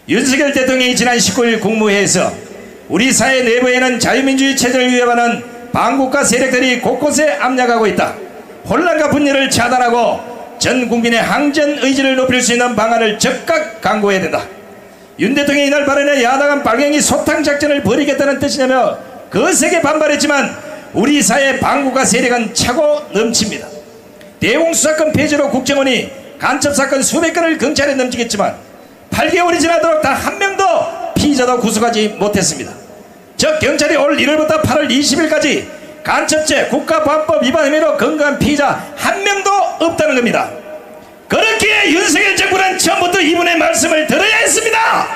윤석열 대통령이 지난 19일 국무회에서 우리 사회 내부에는 자유민주주의 체제를 위협하는 반국가 세력들이 곳곳에 압력하고 있다. 혼란과 분열을 차단하고 전 국민의 항전 의지를 높일 수 있는 방안을 적극 강구해야 된다. 윤 대통령이 이날 발언에 야당은 빨갱이 소탕작전을 벌이겠다는 뜻이냐며 거세게 반발했지만 우리 사회 반국가 세력은 차고 넘칩니다. 대웅수사건 폐지로 국정원이 간첩사건 수백 건을 경찰에 넘기겠지만 8개월이 지나도록 단 한 명도 피의자도 구속하지 못했습니다. 즉 경찰이 올 1월부터 8월 20일까지 간첩죄 국가보안법 위반 혐의로 검거한 피의자 한 명도 없다는 겁니다. 그렇기에 윤석열 정부는 처음부터 이분의 말씀을 들어야 했습니다.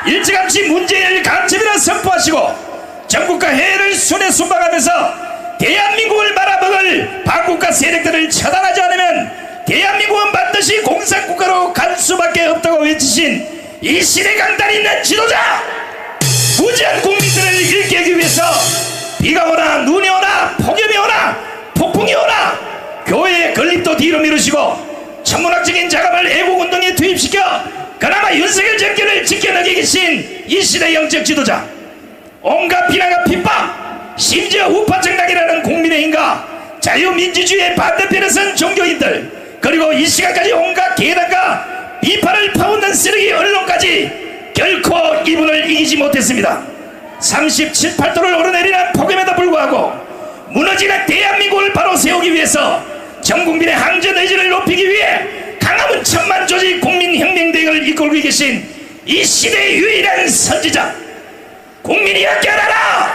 일찌감치 문재인을 간첩이라 선포하시고 전국과 해외를 순회 순방하면서 대한민국을 말아먹을 반국가 세력들을 처단하지 않으면 대한민국은 반드시 공산국가로 갈 수밖에 없다고 외치신 이 시대 강단 있는 지도자, 무지한 국민들을 일깨우기 위해서 비가 오나 눈이 오나 폭염이 오나 폭풍이 오나 교회의 건립도 뒤로 미루시고 천문학적인 자금을 애국운동에 투입시켜 그나마 윤석열 정권을 지켜내게 계신 이 시대 영적 지도자, 온갖 비난과 핍박, 심지어 우파 정당이라는 국민의힘과 자유민주주의의 반대편에 선 종교인들, 그리고 이 시간까지 온갖 계단과 비판을 퍼붓는 쓰레기 언론까지 결코 이분을 이기지 못했습니다. 37, 8도를 오르내리는 폭염에도 불구하고 무너지는 대한민국을 바로 세우기 위해서 전 국민의 항전 의지를 높이기 위해 강화문 천만 조직 국민혁명대회를 이끌고 계신 이 시대의 유일한 선지자, 국민이여 깨어나라!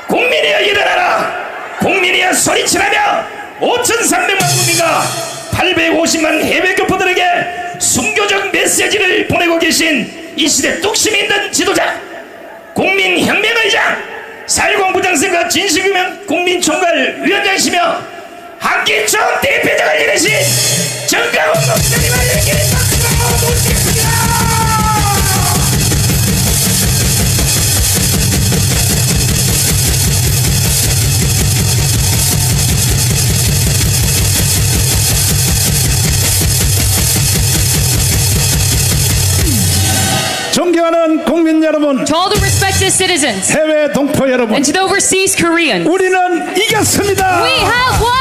국민이여 일어나라! 국민이여 소리치라며 5,300만 국민과 850만 해외 교포들에게 순교적 메시지를 보내고 계신 이 시대 뚝심 있는 지도자, 국민혁명의장, 4.10 부장선거 진실규명 국민총괄 위원장이시며 한끼 총 대표장을 지내신 정강훈 목사님을 이렇게 박수로 모시겠습니다. 존경하는 국민 여러분, To all the respected citizens 해외 동포 여러분, and to the overseas Koreans, 우리는 이겼습니다. we have won!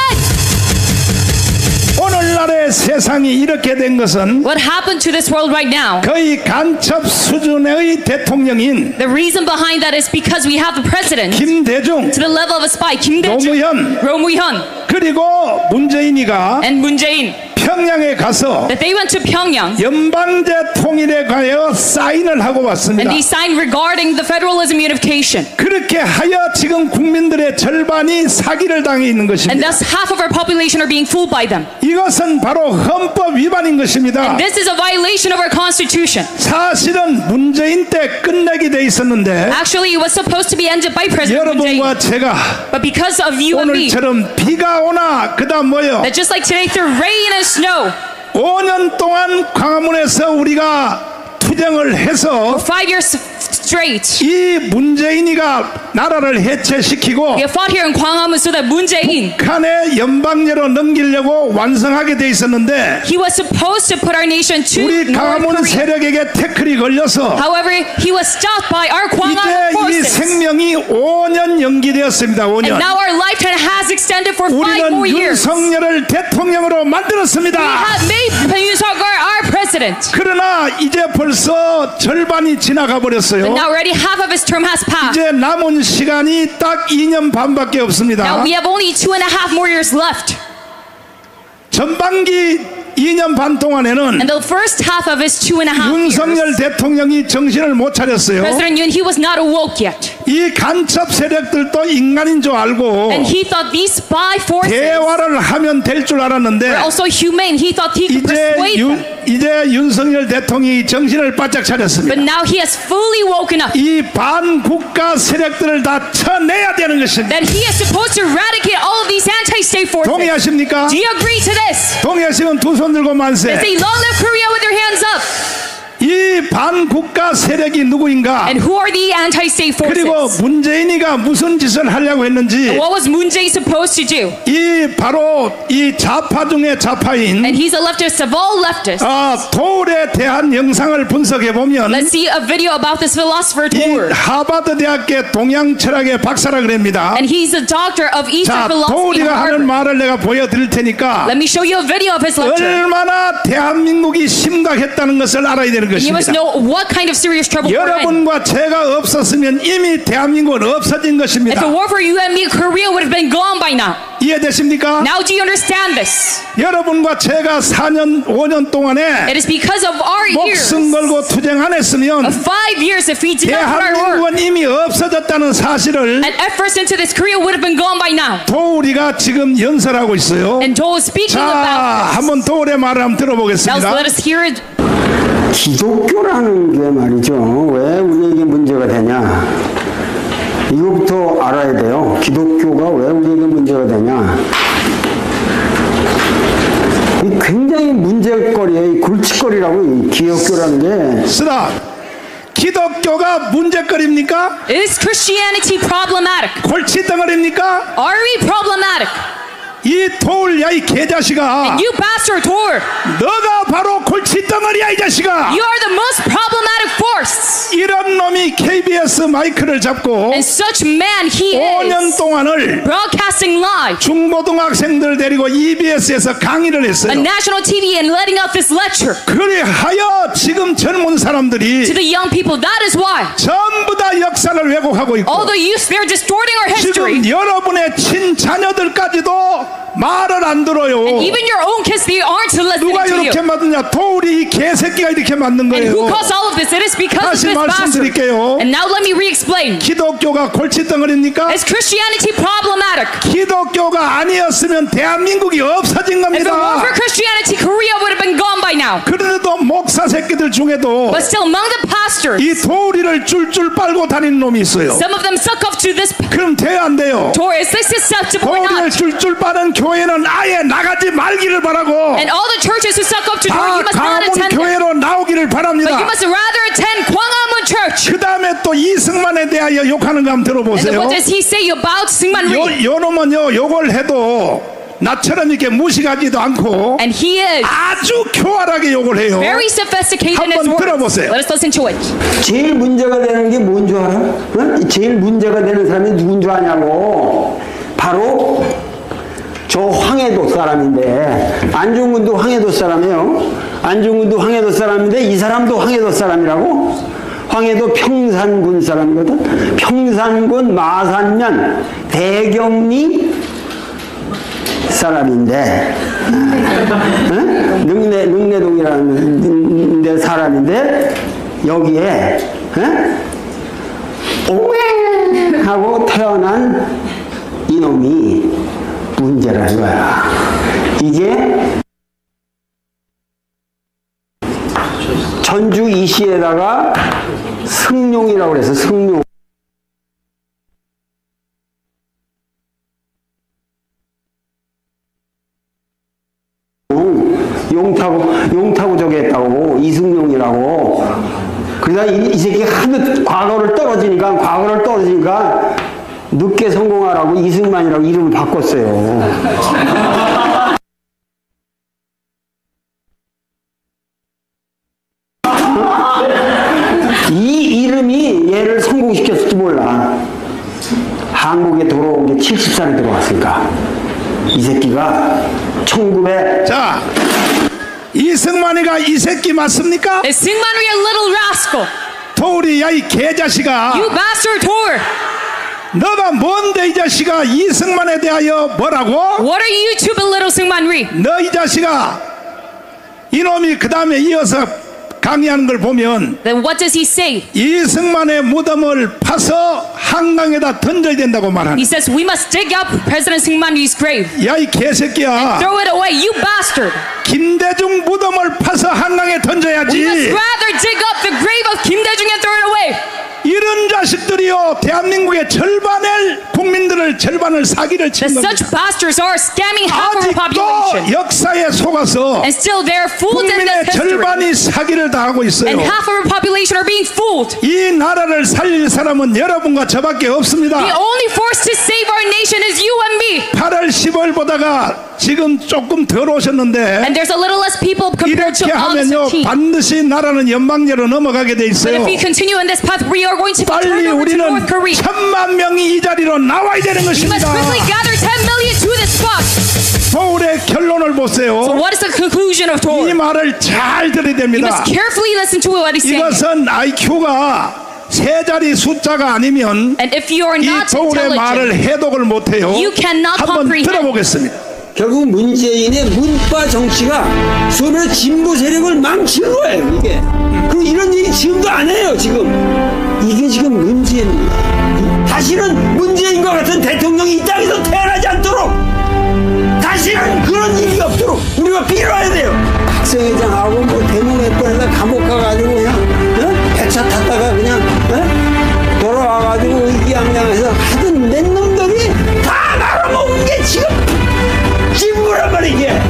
오늘날의 세상이 이렇게 된 것은 What happened to this world right now? 거의 간첩 수준의 대통령인 The reason behind that is because we have the president 김대중, to the level of a spy, Kim Dae-jung, 노무현, Roh Moo-hyun, 그리고 문재인이가 and Moon Jae-in, 평양에 가서 that they went to Pyongyang 연방제 통일에 관하여 사인을 하고 왔습니다. and they signed regarding the federalism unification. 그렇게 하여 지금 국민들의 절반이 사기를 당해 있는 And 것입니다. thus half of our population are being fooled by them. 이것은 바로 헌법 위반인 것입니다. And this is a violation of our constitution. 사실은 문재인 때 끝내게 돼 있었는데 Actually, it was supposed to be ended by President Moon Jae-in. 여러분과 제가 But because of you and me, 오늘처럼 비가 오나 그다음 뭐요? that just like today through rain and snow, 5년 동안 광화문에서 우리가 투쟁을 해서 5 years straight, 이 문재인이가 나라를 해체시키고 we have fought here in Gwanghwamun so that Moon Jae-in, 북한의 연방제로 넘기려고 완성하게 돼 있었는데 he was supposed to put our nation to 우리 North 광화문 Korea. 세력에게 태클이 걸려서 However, he was stopped by our Gwanghwamun 이제 이 forces. 생명이 5년 연기되었습니다. 5년. And now our lifetime has extended for 5 more 우리는 years. We 윤석열을 대통령으로 만들었습니다. have made Yoon Suk-yeol our president. 그러나 이제 벌써 절반이 지나가 But 버렸어요. now already half of his term has passed. 이제 남은 시간이 딱 2년 반밖에 없습니다. Now we have only 2.5 more years left. 전반기 2년 반 동안에는 And the first half of his 2.5 윤석열 years, 대통령이 정신을 못 차렸어요. President Yoon, he was not awoke yet. 이 간첩 세력들도 인간인 줄 알고 And he thought these spy forces 대화를 하면 될 줄 were 알았는데 also humane. He thought he could persuade them. 이제 윤석열 대통령이 정신을 바짝 차렸습니다. But now he has fully woken up. 이 반국가 세력들을 다 쳐내야 되는 것입니다. That he is supposed to eradicate all of these anti-state forces. 동의하십니까? Do you agree to this? 동의하시면 두 손 들고 만세. Say, long live Korea with your hands up. 이 이 반국가 세력이 누구인가? And who are the anti-state 그리고 forces? 문재인이가 무슨 짓을 하려고 했는지 What was Moon Jae supposed to do? 이 바로 이 좌파 중에 좌파인 And he's a leftist of all leftists. 도울에 대한 영상을 분석해 보면 Let's see a video about this philosopher 이 Tour. 하버드 대학의 동양 철학의 박사라 그럽니다. And he's a doctor of Eastern 자, philosophy 도울이가 from 하는 Harvard. 말을 내가 보여드릴 테니까 Let me show you a video of his lecture. 얼마나 대한민국이 심각했다는 것을 알아야 되는 You must 것입니다. know what kind of serious trouble we're in. 여러분과 제가 없었으면 이미 대한민국은 없어진 If 것입니다. it were for you and me, Korea would have been gone by now. 이해되십니까? Now do you understand this? 여러분과 제가 4년 5년 동안에 It is because of our years. 목숨 걸고 투쟁 안 했으면 Of 5 years, if we did not put our work 대한민국은 이미 없어졌다는 사실을 and efforts into this, Korea would have been gone by now. 도울이가 지금 연설하고 있어요. And Joel is speaking 자, about this. 한번 도울의 말을 한번 Now 들어보겠습니다. let us hear it. 기독교라는 게 말이죠. 왜 우리에게 문제가 되냐? 이거부터 알아야 돼요. 기독교가 왜 우리에게 문제가 되냐? 이 굉장히 문제거리예요. 이 골칫거리라고 이 기독교라는 게. 쓰다. 기독교가 문제거리입니까? Is Christianity problematic? 골칫덩어리입니까? Are we problematic? 이 도울 야이 개자식아, You bastard whore! 너가 바로 골칫덩어리야 이 자식아. You are the most problematic force! 이런 놈이 KBS 마이크를 잡고 And such man he 5년 is! 동안을 Broadcasting live 중고등학생들 데리고 EBS에서 강의를 on 했어요. national TV and letting out this lecture 그래 하여 지금 젊은 사람들이 to the young people. That is why 전부 다 역사를 왜곡하고 있고 all the youth, they're distorting our history. 지금 여러분의 친자녀들까지도 말을 안 들어요. Even your own kids, they aren't listening 누가 to you. 이렇게 만드냐? 도울이 이 개새끼가 이렇게 만든 And who 거예요. caused all of this? It is because of 다시 this bastard. 말씀드릴게요. And now let me re-explain. 기독교가 골칫덩어리입니까? Is Christianity problematic? 기독교가 아니었으면 대한민국이 없어진 If it were 겁니다. for Christianity, Korea would have been gone by now. 그런데도 목사 새끼들 중에도 But still, among the pastors, 이 도우리를 줄줄 빨고 다니는 놈이 있어요. some of them suck up to this 그럼 돼요 안 돼요? Torah. Is this acceptable or 도우리를 not? 줄줄 빠는 교회는 아예 나가지 말기를 바라고 And all the churches who suck up to 다 Torah, you must not 가문 attend them. 교회로 나오기를 But you 바랍니다. must rather attend Gwangamun Church. 그 다음에 또 이승만에 대하여 욕하는 거 한번 And then 들어보세요. what does he say about Syngman Rhee? 요 놈은요 욕을 해도 나처럼 이렇게 무식하지도 않고 And he is 아주 교활하게 욕을 해요. very sophisticated in his 한번 words. 들어보세요. Let us listen to it. 제일 문제가 되는 게 뭔 줄 알아? 어? 제일 문제가 되는 사람이 누군 줄 아냐고. 바로 저 황해도 사람인데, 안중근도 황해도 사람이에요. 안중근도 황해도 사람인데 이 사람도 황해도 사람이라고? 황해도 평산군 사람이거든. 평산군 마산면 대경리 사람인데, 능내동이라는 데 사람인데 여기에 오메 하고 태어난 이놈이 문제라는 거야. 이게 전주 이시에다가 승룡이라고 그래서 승룡. 용타고 저기 했다고, 이승용이라고. 그러다 이 새끼 하도 과거를 떨어지니까 늦게 성공하라고 이승만이라고 이름을 바꿨어요. 이 이름이 얘를 성공시켰을지 몰라. 한국에 들어온 게 70살이 들어왔으니까. 이 새끼가 1900. 자, 이승만이가 이 새끼 맞습니까? Is Syngman Rhee a little rascal? 도우리 야이 개자식아, You bastard whore! 너가 뭔데 이 자식아 이승만에 대하여 뭐라고? What are you to belittle Syngman Rhee? 너 이 자식아, 이놈이 그 다음에 이어서 강의하는 걸 보면 Then what does he say? 이승만의 무덤을 파서 한강에다 던져야 된다고 말하는. He says we must dig up President Syngman Rhee's grave. 야이 개새끼야, Throw it away, you bastard! 김대중 무덤을 파서 한강에 We must 던져야지. rather dig up the grave of Kim Dae-jung and throw it away. 이런 자식들이요 대한민국의 절반의 국민들을 나라를 절반을 사기를 친 That 겁니다. such bastards are scamming half of our 아직도 population. 역사에 속아서 And still they're fooled in 국민의 this history. 절반이 사기를 당하고 있어요. And half of our population are being fooled. 이 나라를 살릴 사람은 여러분과 저밖에 없습니다. The only force to save our nation is you and me. 8월 15일보다가 지금 조금 덜 오셨는데 And there's a little less people compared to 이렇게 August 하면요 15th. 반드시 나라는 연방제로 넘어가게 돼 But 있어요. if we continue in this path, we are going to be turned 빨리 over to 우리는 North Korea. 1,000만 명이 이 자리로 나와야 되는 We must 것입니다. quickly gather 10 million to this spot. 서울의 결론을 So 보세요. what is the conclusion of 이 Torah? 말을 잘 들어야 You 됩니다. must carefully listen to what he's saying. 이것은 IQ가 세 자리 숫자가 아니면 And if you are 이 not 서울의 말을 intelligent, 해독을 못해요. You cannot 한번 comprehend. 들어보겠습니다. 결국 문재인의 문파 정치가 서로 진보 세력을 망친 거예요, 이게. 그리고 이런 얘기 지금도 안 해요, 지금. 이게 지금 문제입니다. 다시는 문재인과 같은 대통령이 이 땅에서 태어나지 않도록, 다시는 그런 일이 없도록 우리가 빌어야 돼요. 학생회장하고 뭐 대모했거나 감옥 가가지고 그냥 배차 탔다가 그냥 돌아와가지고 의기양양해서 하던 맨 놈들이 다 말아먹은 게 지금 진부란 말이야 이게.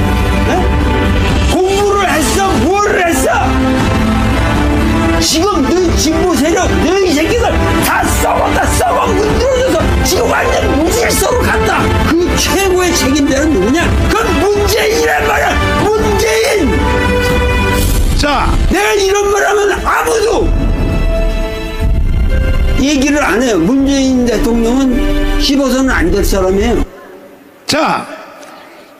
공부를 했어 뭐를 했어 지금 너희 진보 세력 너희 새끼들 다 썩어 문드러져서 지금 완전 무질서로 갔다. 그 최고의 책임자는 누구냐? 그건 문재인이란 말이야. 문재인. 자, 내가 이런 말 하면 아무도 얘기를 안 해요. 문재인 대통령은 씹어서는 안 될 사람이에요. 자,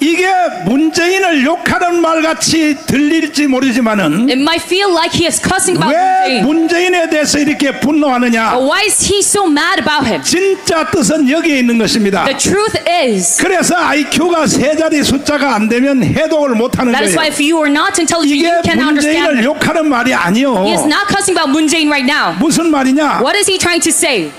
이게 문재인을 욕하는 말같이 들릴지 모르지만은 it might feel like he is cussing about 왜 Moon 문재인에 대해서 이렇게 분노하느냐? Jae-in. Why is he so mad about him? 진짜 뜻은 여기에 있는 것입니다. The truth is, 그래서 IQ가 세 자리 숫자가 안 되면 해독을 못하는 that is why 거예요. if you are not intelligent, 이게 you cannot understand 문재인을 him. 욕하는 말이 아니요. He is not cussing about Moon Jae-in right now. 무슨 말이냐? What is he trying to say?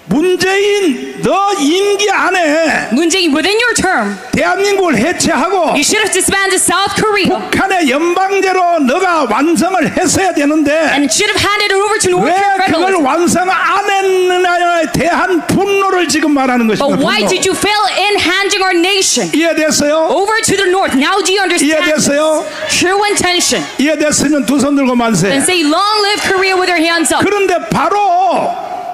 문재인 너 임기 안에 Moon Jae-in, within your term, 대한민국을 해체하고 you should have disbanded South Korea 북한의 연방제로 너가 완성을 했어야 되는데 and should have handed it over to North 왜 Korea 그걸 federalism. 완성 안 했느냐에 대한 분노를 지금 말하는 것입니다. But why 분노. did you fail in handing our nation 이해됐어요? over to the North? Now do you understand? 이해됐어요? True intention. 이해됐으면 두 손 들고 만세. And say, long live Korea with your hands up. 그런데 바로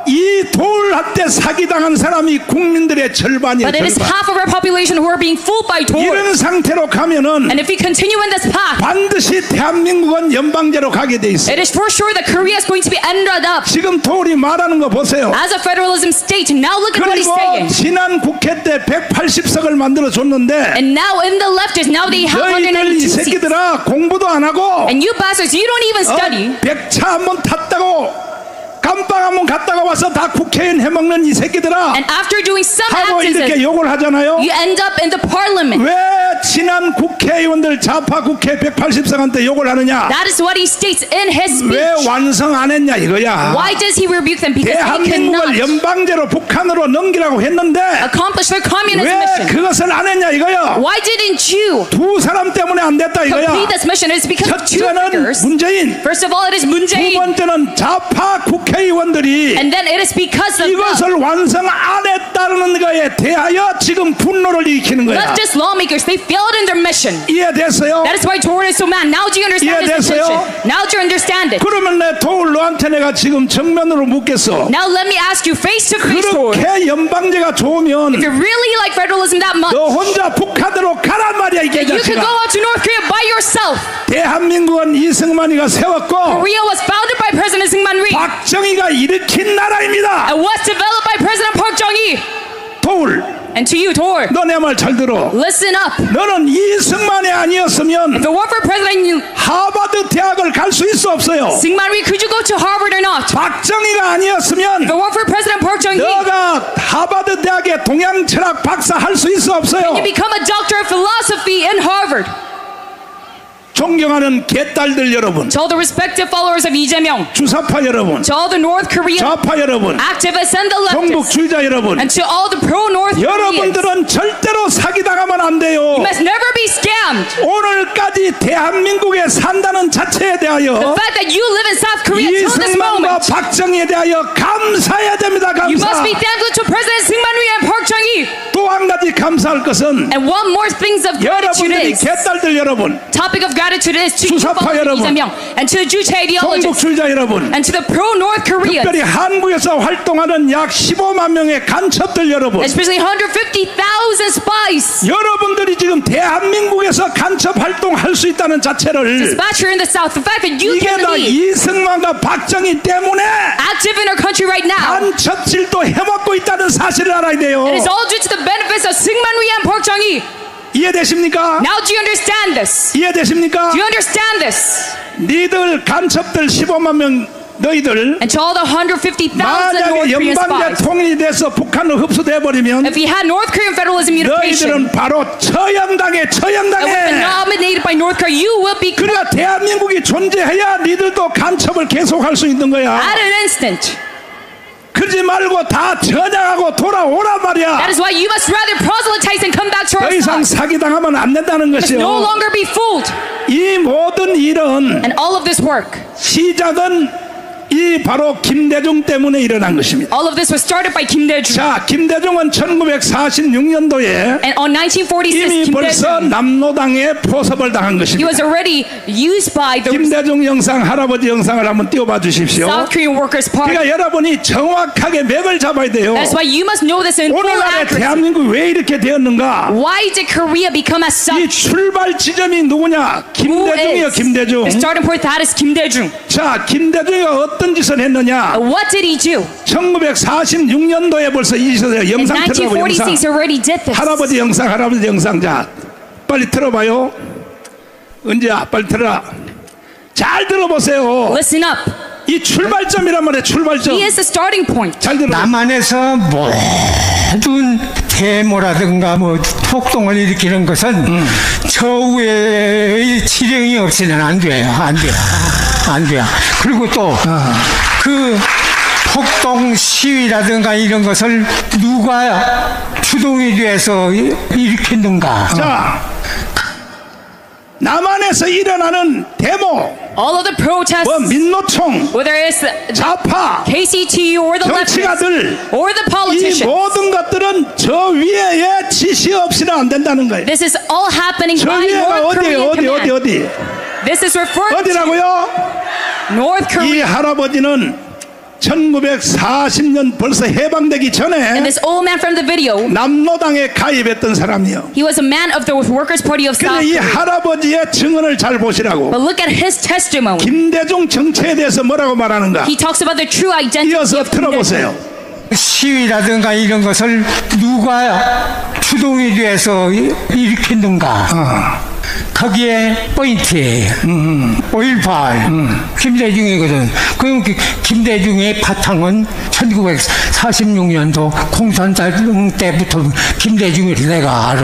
이 돌한테 사기당한 사람이 국민들의 절반이에요. But it is 절반. half of our population who are being fooled by Torah. 이런 상태로 가면은 And if we continue in this path, 반드시 대한민국은 연방제로 가게 돼 있어요. it is for sure that Korea is going to be ended up 지금 돌이 말하는 거 보세요. as a federalism state. Now look at what he's 그리고 saying. 지난 국회 때 180석을 만들어 줬는데 And now in the leftists, now they have 너희들 192 이 seats. 새끼들아 공부도 안 하고 And you bastards, you don't even study. 백차 한번 탔다고 감방 한번 갔다가 와서 다 국회의원 해먹는 이 새끼들아 And after doing some 하고 이렇게 activism, 욕을 하잖아요. you end up in the parliament. 왜 지난 국회의원들 좌파 국회 180석한테 욕을 하느냐? That is what he states in his 왜 speech. 완성 안 했냐 이거야. Why does he rebuke them? Because they 대한민국을 cannot 연방제로 북한으로 넘기라고 했는데 accomplish their communist 왜 mission. 그것을 안 했냐 이거야. Why didn't you 두 사람 때문에 안 됐다 이거야. complete this mission? It's because of two 첫째는 figures. 문재인, First of all, it is Moon 두 Jae-in. 번째는 좌파 국회의원들이 And then it is because of the 이것을 완성 안 했다는 거에 대하여 지금 분노를 일으키는 거야. leftist lawmakers. They failed in their mission. 이해됐어요? That is why Torah is so mad. Now do you understand his 이해됐어요? intention? Now do you understand it? 그러면 내 도울 너한테 내가 지금 정면으로 묻겠어. Now let me ask you face to face, Torah. 그렇게 연방제가 좋으면 If you really like federalism that much, 너 혼자 북한으로 가란 말이야 이게 you could go 자식아. out to North Korea by yourself. 대한민국은 이승만이가 세웠고 Korea was founded by President Syngman Rhee 박정희가 일으킨 나라입니다. and was developed by President Park Chung-hee. 도울 And to you, Torah, 너 내 말 잘 들어. listen up. 너는 이승만이 아니었으면 If it weren't for President 하버드 대학을 갈 수 있어 없어요. Syngman Rhee, could you go to Harvard or not? 박정희가 아니었으면 If it weren't for President Park Chung-hee, 너가 하버드 대학의 동양 철학 박사 할 수 있어 없어요. you become a doctor of philosophy in Harvard. 존경하는 개딸들 여러분, To all the respective followers of Lee Jae-myung, 주사파 여러분, to all the North Korean 좌파 여러분, activists and the leftists, 종북주의자 여러분, and to all the pro-North Koreans, 여러분들은 절대로 사기당하면 안 돼요. you must never be scammed. 오늘까지 대한민국에 산다는 자체에 The 대하여 fact that that you live in South Korea till this 이승만과 moment. 박정희에 대하여 감사해야 됩니다. You must 감사. be thankful to President Syngman Rhee and Park Chung-hee. 또 한 가지 감사할 것은 And one more thing of gratitude 여러분들이 is, 개딸들 여러분, topic of gratitude is to you 수사파 followers of 여러분, Lee Jae-myung and to the Juche ideologists 종북주의자 여러분, and to the pro-North Koreans, 특별히 한국에서 활동하는 약 15만 명의 간첩들 여러분, especially 150,000 spies 여러분들이 지금 대한민국에서 간첩 활동할 수 있다는 자체를 dispatched here in the South. The fact that you 이게 can 다 be 이승만과 박정희 때문에 active in our country right now, 간첩질도 해먹고 있다는 사실을 알아야 돼요. it is all due to the benefits of Syngman Rhee and Park Chung-hee. 이해되십니까? Now do you understand this? 이해되십니까? Do you understand this? 니들 간첩들 15만 명 너희들 And to all the 150,000 North 만약에 Korean 연방제 spies, 통일이 돼서 북한으로 흡수돼 버리면 if we had North Korean federalism unification 너희들은 바로 처형당해 and we've been 처형당해. nominated by North Korea, you will be 그러니까 대한민국이 존재해야 니들도 간첩을 계속할 수 있는 거야. at an instant. 그러지 말고 다 전향하고 돌아오란 말이야. That is why you must rather proselytize and come back to 더 our 이상 side. 사기당하면 안 된다는 Must no 것이요. longer be fooled. 이 모든 일은 And all of this work, 시작은 이 바로 김대중 때문에 일어난 것입니다. all of this was started by Kim Dae-jung. 자, 김대중은 1946년도에 And on 1946, 이미 Kim 벌써 Dae-jung, 남노당에 포섭을 당한 he 것입니다. was already used by the 김대중 영상, 할아버지 영상을 한번 띄워봐 주십시오. South Korean Workers' Party. 그러니까 여러분이 정확하게 맥을 잡아야 돼요. That's why you must know this in full 오늘날의 accuracy. 대한민국이 왜 이렇게 되었는가? Why did Korea become as 이 such? 출발 지점이 누구냐? Who 김대중이요, is 김대중. the starting point? That is Kim Dae-jung. 자, 김대중이가 어떤 짓을 했느냐? What did he do? 1946년도에 벌써 이 짓을 In 영상 틀어보고 영상. 1946, he already did this. 할아버지 영상. 자, 빨리 틀어봐요. 은지야, 빨리 틀어라. 잘 들어보세요. Listen up. 이 출발점이란 말이에요. 출발점. He is the starting point. 잘 들어. 남한에서 모든 데모라든가 뭐 폭동을 일으키는 것은 저우의 지령이 없이는 안 돼요. 안 돼요. 그리고 또 그 폭동 시위라든가 이런 것을 누가 주동이 돼서 일으켰는가? 자, 남한에서 일어나는 데모, All of the protests, 뭐 민노총, whether it's the 좌파, KCTU or the leftists 정치가들, or the 이 politicians, 모든 것들은 저 위에의 지시 없이는 안 된다는 거예요. this is all happening 저 by 위에가 North 어디예요? Korean 어디? command. This is referred to 어디라고요? North 이 Korea. 할아버지는 1940년 벌써 해방되기 And 전에 this old man from the video, 남노당에 가입했던 사람이요. he was a man of the Workers' Party of South 근데 이 Korea. 할아버지의 증언을 잘 보시라고. But look at his testimony. 김대중 정체에 대해서 뭐라고 말하는가? He talks about the true identity 이어서 of Kim 들어보세요. Dae-jung. 시위라든가 이런 것을 누가 주동이 돼서 일으켰는가? 거기에 포인트예요. 5.18 김대중이거든. 그럼 김대중의 바탕은 1946년도 공산당 때부터 김대중을 내가 알아.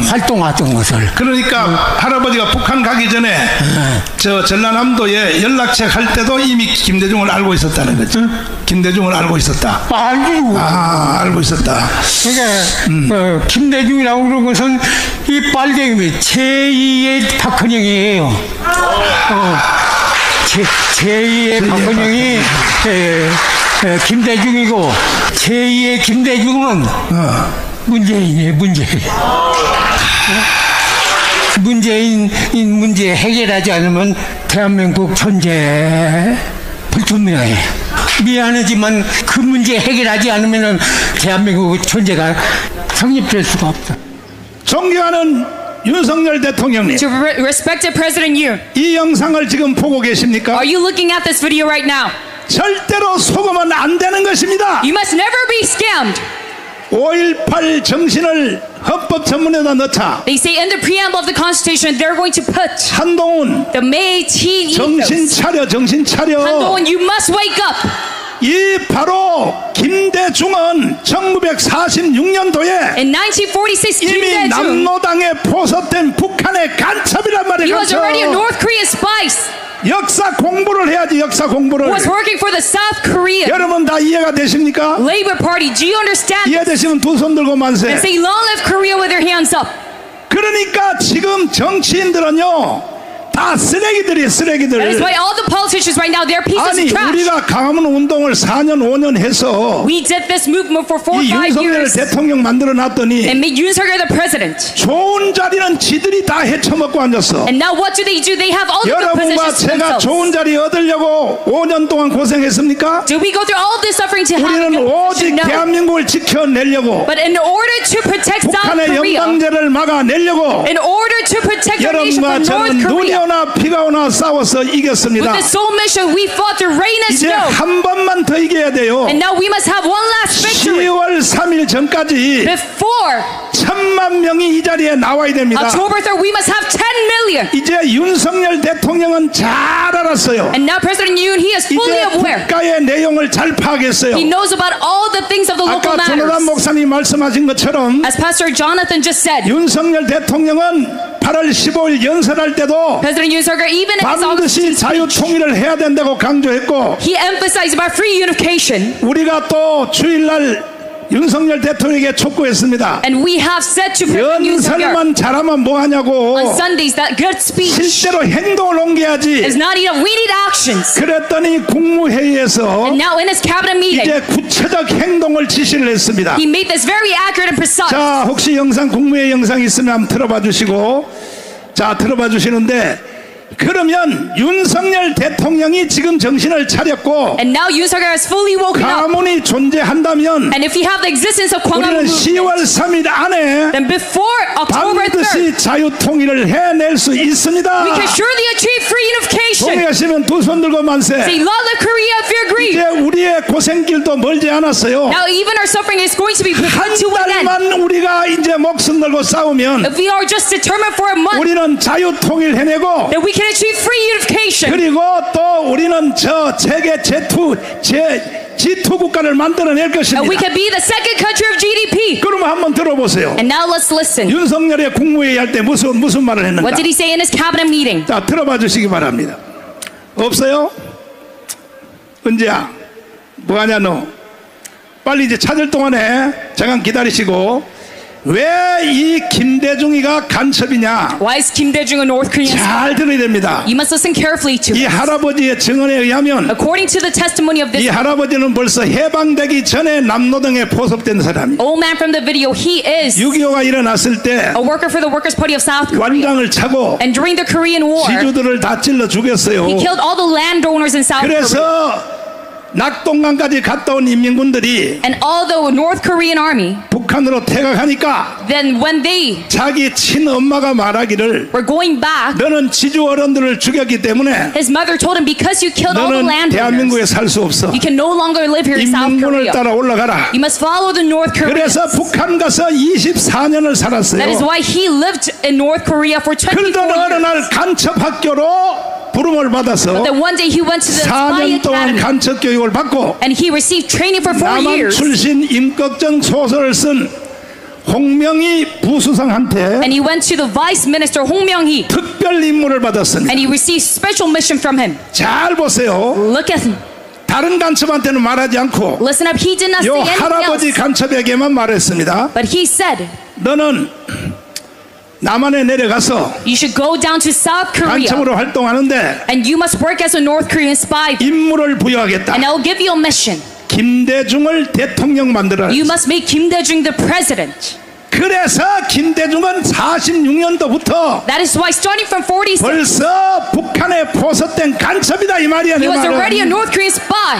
활동하던 것을. 그러니까 할아버지가 북한 가기 전에 저 전라남도에 연락책 할 때도 이미 김대중을 알고 있었다는 거죠. 김대중을 알고 있었다. 알고. 알고 있었다. 그러니까 김대중이라고 그런 것은 이 빨갱이 제2의 박헌영이에요. 제2의 박헌영이 김대중이고 제2의 김대중은 문재인이에요. 문재인 문제 해결하지 않으면 대한민국 존재 불투명해. 미안하지만 그 문제 해결하지 않으면 대한민국 존재가 성립될 수가 없다. 존경하는 윤석열 대통령님, To respected President Yoon, 이 영상을 지금 보고 계십니까? are you looking at this video right now? 절대로 속으면 안 되는 것입니다. You must never be scammed. 5.18 정신을 헌법 전문에다 넣자. They say in the preamble of the Constitution, they're going to put 한동훈, the May teen 정신 ethos. 차려, 정신 차려. 한동훈, you must wake up. 이 바로 김대중은 1946년도에 In 1946, Kim 이미 Dae-jung, 남노당에 포섭된 북한의 간첩이란 he 말이에요. was already a North Korean spice 역사 공부를 해야지, 역사 공부를. who was working for the South Korean 여러분 다 이해가 되십니까? Labor Party. Do you understand? 이해되시면 두 손 들고 만세. And say, long live Korea with their hands up. 그러니까 지금 정치인들은요, 다 쓰레기들이에요, That is 쓰레기들. why all the politicians right now, they're pieces 아니 of trash. 우리가 강화문 운동을 4년 5년 해서 We did this movement for 4 or 이 5 윤석열 years 대통령 만들어 놨더니 and made Yoon Suk-yeol the president. 좋은 자리는 지들이 다 헤쳐먹고 앉았어. And now what do? They have all the good 여러분과 positions to 제가 themselves. 좋은 자리 얻으려고 5년 동안 고생했습니까? Did we go through all this suffering to have a 우리는 good 오직 position? No. 대한민국을 지켜내려고, But in order to protect South 북한의 Korea, 연방제를 막아내려고 in order to protect our nation 여러분과 from North 저는 눈이 Korea, 오나 비가 오나 싸워서 with 이겼습니다. this sole mission, we fought through rain and 이제 snow. 한 번만 더 이겨야 돼요. And now we must have one last victory 10월 3일 전까지 before 1,000만 명이 이 자리에 나와야 됩니다. October 3rd. We must have 10 million. 이제 윤석열 대통령은 잘 알았어요. And now President Yoon, he is fully 이제 aware. 국가의 내용을 잘 파악했어요. He knows about all the things of the local 아까 전호람 matters. 목사님 말씀하신 것처럼 As Pastor Jonathan just said, 윤석열 대통령은 8월 15일 연설할 때도 President Yoon Suk-yeol, even in his August 반드시 자유 통일을 해야 된다고 강조했고, he emphasized about free unification. 우리가 또 주일날 윤석열 대통령에게 촉구했습니다. And we have said to President Yoon Suk-yeol, 연설만 잘하면 뭐하냐고. on Sundays that good speech 실제로 행동을 옮겨야지. is not enough. We need actions. 그랬더니 국무회의에서 And now in his cabinet meeting, 이제 구체적 행동을 지시를 했습니다. he made this very accurate and precise. 자, 혹시 영상 국무회의 영상 있으면 한번 들어봐 주시고, 자, 들어봐 주시는데, 그러면 윤석열 대통령이 지금 정신을 차렸고 And now Yoon Suk-yeol has fully woken up. 가문이 존재한다면 And if we have the existence of 우리는 Gwanghwamun 10월 3일 안에 then before October 3rd, 반드시 자유 통일을 해낼 수 있습니다. we can surely achieve free unification. 동의하시면 두 손 들고 만세. Say, Long live Korea if you agree. 이제 우리의 고생길도 멀지 않았어요. Now even our suffering is going to be put 한 to an end. 달만 우리가 이제 목숨 걸고 싸우면 If we are just determined for a month, 우리는 자유 통일 해내고, then we can achieve free unification. 그리고 또 우리는 저 세계 G2 국가를 만들어낼 것입니다. And we can be the second country of GDP. 그러면 한번 들어보세요. And now let's listen. 윤석열의 국무회의 할 때 무슨 말을 했는가? What did he say in his cabinet meeting? 자, 들어봐 주시기 바랍니다. 없어요? 은지야, 뭐하냐 너? 빨리 이제 찾을 동안에 잠깐 기다리시고, 왜 이 김대중이가 간첩이냐? Why is Kim Dae-jung a North Korean? 잘 들어야 됩니다. You must listen carefully to 이 this. 할아버지의 증언에 의하면 According to the testimony of 이 this 할아버지는 벌써 해방되기 전에 남노동에 포섭된 사람이, old man from the video, he is 6.25가 일어났을 때 a worker for the Workers' Party of South Korea. 관장을 차고 And during the Korean War, 지주들을 다 찔러 죽였어요. he killed all the landowners in South Korea. 그래서 낙동강까지 갔다 온 인민군들이 And all the North Korean army, 북한으로 퇴각하니까 then when they 자기 친엄마가 말하기를, were going back, 너는 지주 어른들을 죽였기 때문에 his mother told him, because you killed all the 너는 대한민국에 landowners, 살 수 없어. you can no longer live here in South 인민군을 Korea. 따라 올라가라. You must follow the North Koreans. 그래서 북한 가서 24년을 That is 살았어요. why he lived in North Korea for 24 그러던 어느 years. 날 간첩 학교로 부름을 받아서 Then one day he went to the spy 4년 동안 academy 간첩 교육을 받고 and he received training for 4 남한 years. 출신 임꺽정 소설을 쓴 홍명희 부수상한테 And he went to the vice minister Hong Myung-hee 특별 임무를 받았습니다. and he received special mission from him. 잘 보세요. Look at him. 다른 간첩한테는 말하지 않고 Listen up. He did not 요 say anything 할아버지 else. 간첩에게만 말했습니다. But he said, 너는 남한에 내려가서 you should go down to South Korea 간첩으로 활동하는데 and you must work as a North Korean spy. 임무를 부여하겠다. And I will give you a mission. 김대중을 대통령 만들어라. You must make Kim Dae-jung the president. 그래서 김대중은 46년도부터 That is why starting from 46, 벌써 북한에 포섭된 간첩이다 이 말이야. he 내 was already a 말은. North Korean spy.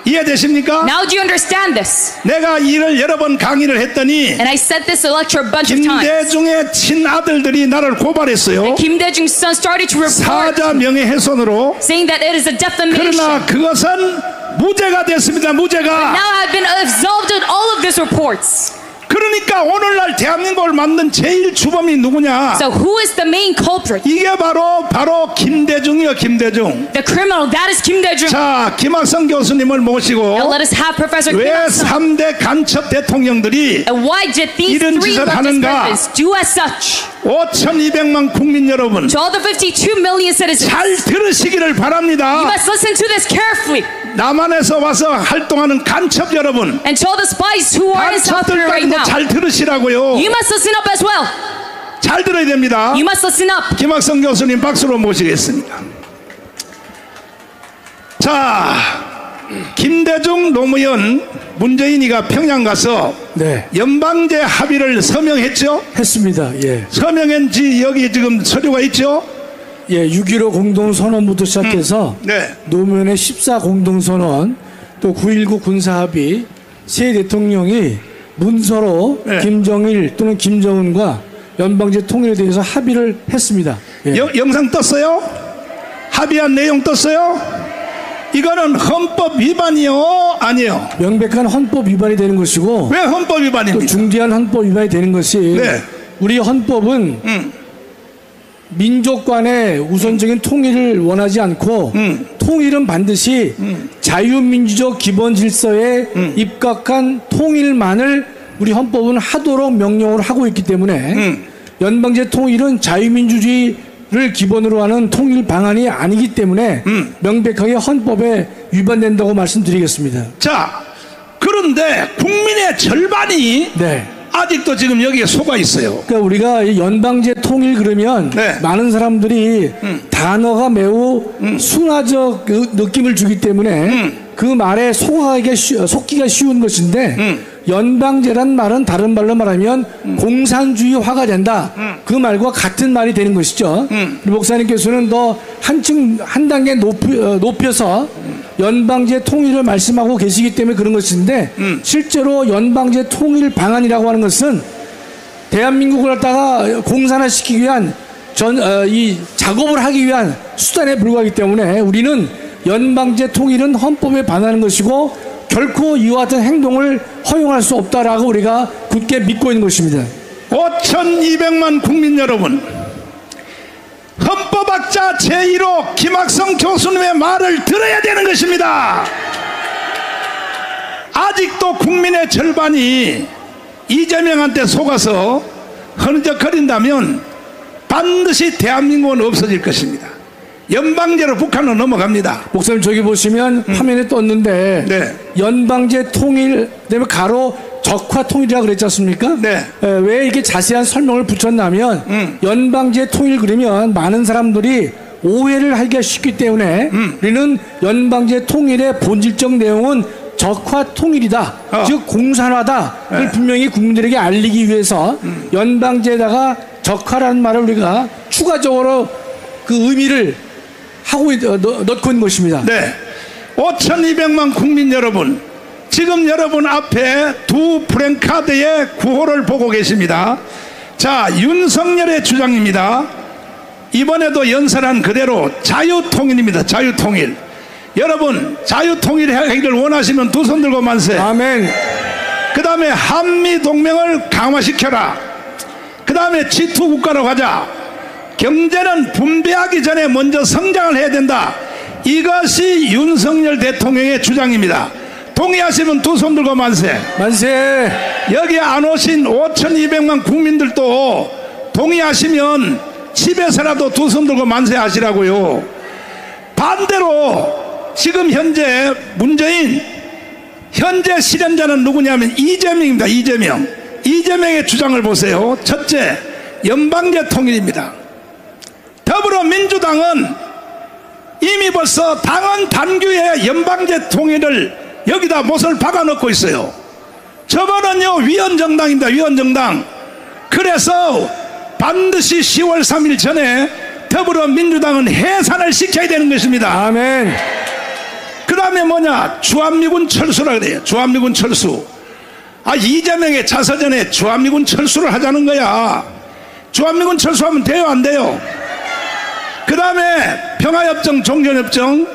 이해되십니까? Now do you understand this? 내가 이를 여러 번 강의를 했더니 And I said this lecture a bunch of times. 김대중의 친아들들이 나를 고발했어요. Kim Dae-jung's son started to report 사자 명예훼손으로. saying that it is a defamation. 그러나 그것은 무죄가 됐습니다. 무죄가. Now I've been absolved of all of these reports. 그러니까 오늘날 대한민국을 만든 제일 주범이 누구냐? So who is the main culprit? 이게 바로 김대중이요. 김대중. The criminal, that is Kim Dae-jung. 자, 김학성 교수님을 모시고 Now let us have Professor Kim 왜 Il-sung. 3대 간첩 대통령들이 And why did these 이런 three 짓을 leftist 하는가? presidents do as such? 5,200만 국민 여러분 To all the 52 million citizens, 잘 들으시기를 you 바랍니다. must listen to this carefully. 남한에서 와서 활동하는 간첩 여러분, And to all the spies who are in South Korea right 간첩들까지도 now, 잘 들으시라고요. you must listen up as well. 잘 들어야 됩니다. You must listen up. 김학성 교수님 박수로 모시겠습니다. 자, 김대중 노무현 문재인이가 평양 가서 네, 연방제 합의를 서명했죠? 했습니다. 예. 서명한지 여기 지금 서류가 있죠? 예, 6.15 공동선언부터 시작해서 네. 노무현의 14 공동선언, 또 9.19 군사합의, 새 대통령이 문서로 네. 김정일 또는 김정은과 연방제 통일에 대해서 합의를 했습니다. 예. 영상 떴어요? 합의한 내용 떴어요? 이거는 헌법 위반이요? 아니요? 명백한 헌법 위반이 되는 것이고, 왜 헌법 또 위반입니까? 중대한 헌법 위반이 되는 것이, 네. 우리 헌법은 민족 간의 우선적인 통일을 원하지 않고 통일은 반드시 자유민주적 기본 질서에 입각한 통일만을 우리 헌법은 하도록 명령을 하고 있기 때문에 연방제 통일은 자유민주주의를 기본으로 하는 통일 방안이 아니기 때문에 명백하게 헌법에 위반된다고 말씀드리겠습니다. 자, 그런데 국민의 절반이 네. 아직도 지금 여기에 속아 있어요. 그러니까 우리가 이 연방제 통일 그러면 네. 많은 사람들이 단어가 매우 순화적 느낌을 주기 때문에 그 말에 속기가 쉬운 것인데 연방제란 말은 다른 말로 말하면 공산주의화가 된다. 그 말과 같은 말이 되는 것이죠. 목사님께서는 더 한 단계 높여서 연방제 통일을 말씀하고 계시기 때문에 그런 것인데 실제로 연방제 통일 방안이라고 하는 것은 대한민국을 갖다가 공산화시키기 위한 이 작업을 하기 위한 수단에 불과하기 때문에 우리는 연방제 통일은 헌법에 반하는 것이고 결코 이와 같은 행동을 허용할 수 없다라고 우리가 굳게 믿고 있는 것입니다. 5,200만 국민 여러분, 헌법학자 제1호 김학성 교수님의 말을 들어야 되는 것입니다. 아직도 국민의 절반이 이재명한테 속아서 흐느적거린다면 반드시 대한민국은 없어질 것입니다. 연방제로 북한은 넘어갑니다. 목사님 저기 보시면 화면에 떴는데 네. 연방제 통일 그다음에 가로 적화 통일이라고 그랬지 않습니까? 네. 왜 이렇게 자세한 설명을 붙였냐면 연방제 통일 그러면 많은 사람들이 오해를 하기가 쉽기 때문에 우리는 연방제 통일의 본질적 내용은 적화 통일이다. 즉 공산화다를 분명히 국민들에게 알리기 위해서 연방제에다가 적화라는 말을 우리가 추가적으로 그 의미를 하고 넣고 있는 것입니다. 네. 5,200만 국민 여러분, 지금 여러분 앞에 두 프랭카드의 구호를 보고 계십니다. 자, 윤석열의 주장입니다. 이번에도 연설한 그대로 자유통일입니다. 자유통일. 여러분, 자유통일 하기를 원하시면 두 손 들고 만세. 아멘. 그 다음에 한미동맹을 강화시켜라. 그 다음에 G2국가로 가자. 경제는 분배하기 전에 먼저 성장을 해야 된다. 이것이 윤석열 대통령의 주장입니다. 동의하시면 두 손 들고 만세. 만세. 여기 안 오신 5,200만 국민들도 동의하시면 집에서라도 두 손 들고 만세 하시라고요. 반대로 지금 현재 문재인 현재 실현자는 누구냐면 이재명입니다. 이재명의 주장을 보세요. 첫째, 연방제 통일입니다. 더불어민주당은 이미 벌써 당헌 단규에 연방제 통일을 여기다 못을 박아넣고 있어요. 저거는요 위헌정당입니다. 위헌정당. 그래서 반드시 10월 3일 전에 더불어민주당은 해산을 시켜야 되는 것입니다. 아멘. 그 다음에 뭐냐, 주한미군 철수라 그래요. 주한미군 철수. 이재명의 자서전에 주한미군 철수를 하자는 거야. 주한미군 철수하면 돼요, 안 돼요? 그 다음에 평화협정, 종전협정,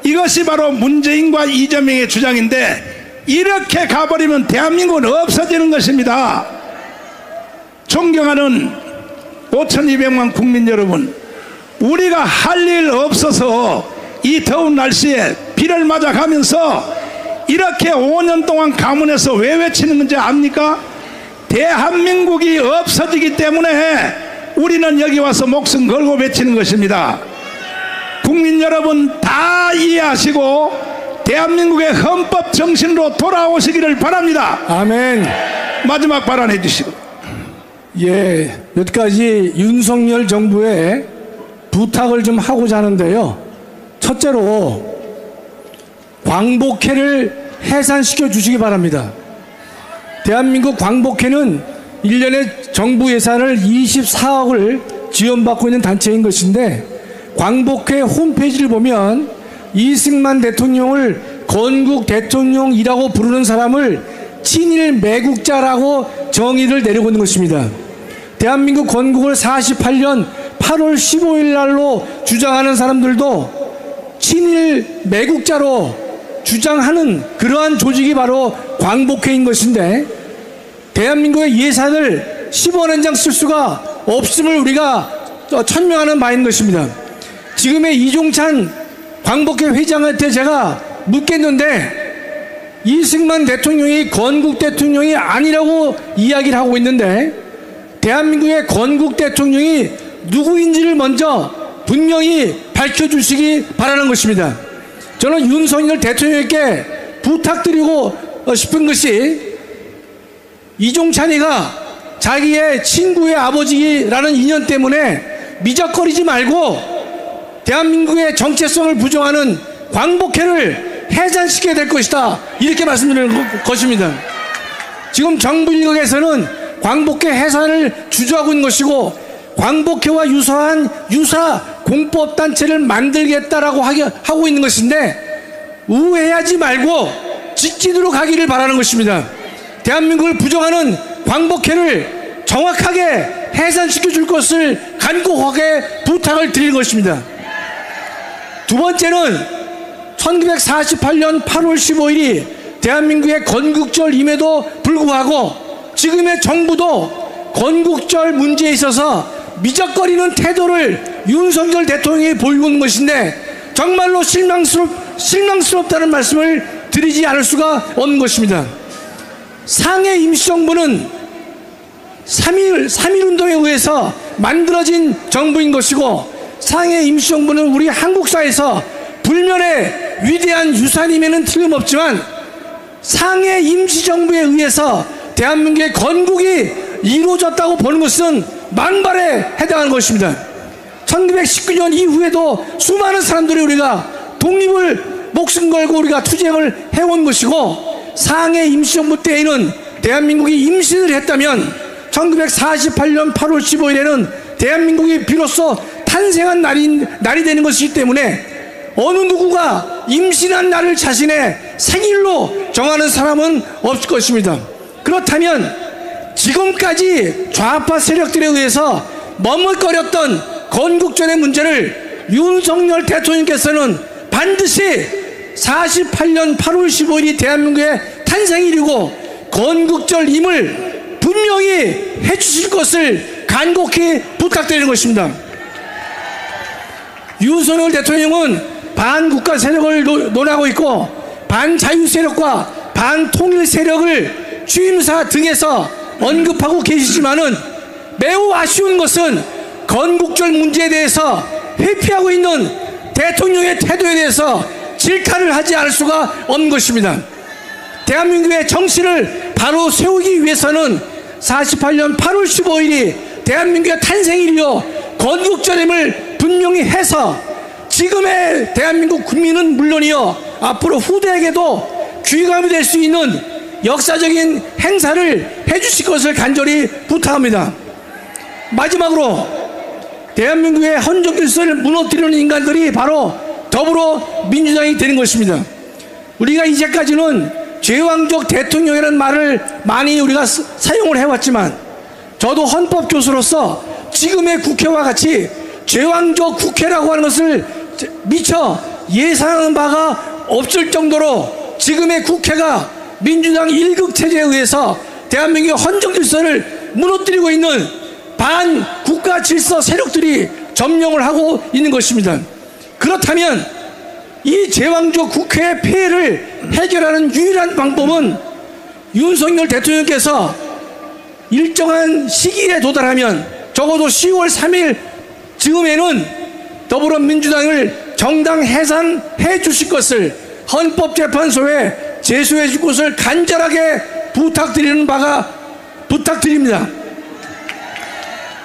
이것이 바로 문재인과 이재명의 주장인데 이렇게 가버리면 대한민국은 없어지는 것입니다. 존경하는 5,200만 국민 여러분, 우리가 할 일 없어서 이 더운 날씨에 비를 맞아가면서 이렇게 5년 동안 가문에서 왜 외치는 건지 압니까? 대한민국이 없어지기 때문에 우리는 여기 와서 목숨 걸고 외치는 것입니다. 국민 여러분 다 이해하시고 대한민국의 헌법 정신으로 돌아오시기를 바랍니다. 아멘. 마지막 발언해 주시고. 예, 몇 가지 윤석열 정부에 부탁을 좀 하고자 하는데요. 첫째로 광복회를 해산시켜 주시기 바랍니다. 대한민국 광복회는 1년에 정부 예산을 24억을 지원받고 있는 단체인 것인데, 광복회 홈페이지를 보면 이승만 대통령을 건국 대통령이라고 부르는 사람을 친일 매국자라고 정의를 내리고 있는 것입니다. 대한민국 건국을 48년 8월 15일 날로 주장하는 사람들도 친일 매국자로 주장하는 그러한 조직이 바로 광복회인 것인데, 대한민국의 예산을 10원 한 장 쓸 수가 없음을 우리가 천명하는 바인 것입니다. 지금의 이종찬 광복회 회장한테 제가 묻겠는데, 이승만 대통령이 건국 대통령이 아니라고 이야기를 하고 있는데, 대한민국의 건국 대통령이 누구인지를 먼저 분명히 밝혀주시기 바라는 것입니다. 저는 윤석열 대통령께 부탁드리고 싶은 것이, 이종찬이가 자기의 친구의 아버지라는 인연 때문에 미적거리지 말고 대한민국의 정체성을 부정하는 광복회를 해산시켜야 될 것이다, 이렇게 말씀드리는 것입니다. 지금 정부 일각에서는 광복회 해산을 주저하고 있는 것이고, 광복회와 유사한 유사 공법단체를 만들겠다라고 하고 있는 것인데, 우회하지 말고 직진으로 가기를 바라는 것입니다. 대한민국을 부정하는 광복회를 정확하게 해산시켜 줄 것을 간곡하게 부탁을 드리는 것입니다. 두 번째는 1948년 8월 15일이 대한민국의 건국절임에도 불구하고 지금의 정부도 건국절 문제에 있어서 미적거리는 태도를 윤석열 대통령이 보이고 있는 것인데, 정말로 실망스럽다는 말씀을 드리지 않을 수가 없는 것입니다. 상해 임시정부는 3.1운동에 의해서 만들어진 정부인 것이고, 상해 임시정부는 우리 한국사에서 불면의 위대한 유산임에는 틀림없지만, 상해 임시정부에 의해서 대한민국의 건국이 이루어졌다고 보는 것은 만발에 해당하는 것입니다. 1919년 이후에도 수많은 사람들이 우리가 독립을 목숨 걸고 우리가 투쟁을 해온 것이고, 상해 임시정부 때에는 대한민국이 임신을 했다면 1948년 8월 15일에는 대한민국이 비로소 탄생한 날이 되는 것이기 때문에, 어느 누구가 임신한 날을 자신의 생일로 정하는 사람은 없을 것입니다. 그렇다면 지금까지 좌파 세력들에 의해서 머뭇거렸던 건국전의 문제를 윤석열 대통령께서는 반드시 48년 8월 15일이 대한민국의 탄생일이고 건국절임을 분명히 해주실 것을 간곡히 부탁드리는 것입니다. 윤석열 대통령은 반국가 세력을 논하고 있고, 반자유 세력과 반통일 세력을 취임사 등에서 언급하고 계시지만은, 매우 아쉬운 것은 건국절 문제에 대해서 회피하고 있는 대통령의 태도에 대해서 질타를 하지 않을 수가 없는 것입니다. 대한민국의 정신을 바로 세우기 위해서는 48년 8월 15일이 대한민국의 탄생일이요 건국절임을 분명히 해서 지금의 대한민국 국민은 물론이요 앞으로 후대에게도 귀감이 될 수 있는 역사적인 행사를 해주실 것을 간절히 부탁합니다. 마지막으로 대한민국의 헌정 질서를 무너뜨리는 인간들이 바로 더불어민주당이 되는 것입니다. 우리가 이제까지는 제왕적 대통령이라는 말을 많이 우리가 사용을 해왔지만, 저도 헌법교수로서 지금의 국회와 같이 제왕적 국회라고 하는 것을 미처 예상하는 바가 없을 정도로 지금의 국회가 민주당 1급 체제에 의해서 대한민국의 헌정 질서를 무너뜨리고 있는 반국가 질서 세력들이 점령을 하고 있는 것입니다. 그렇다면 이 제왕적 국회의 폐해를 해결하는 유일한 방법은 윤석열 대통령께서 일정한 시기에 도달하면 적어도 10월 3일 즈음에는 더불어민주당을 정당 해산해 주실 것을 헌법재판소에 제소해 줄 것을 간절하게 부탁드립니다.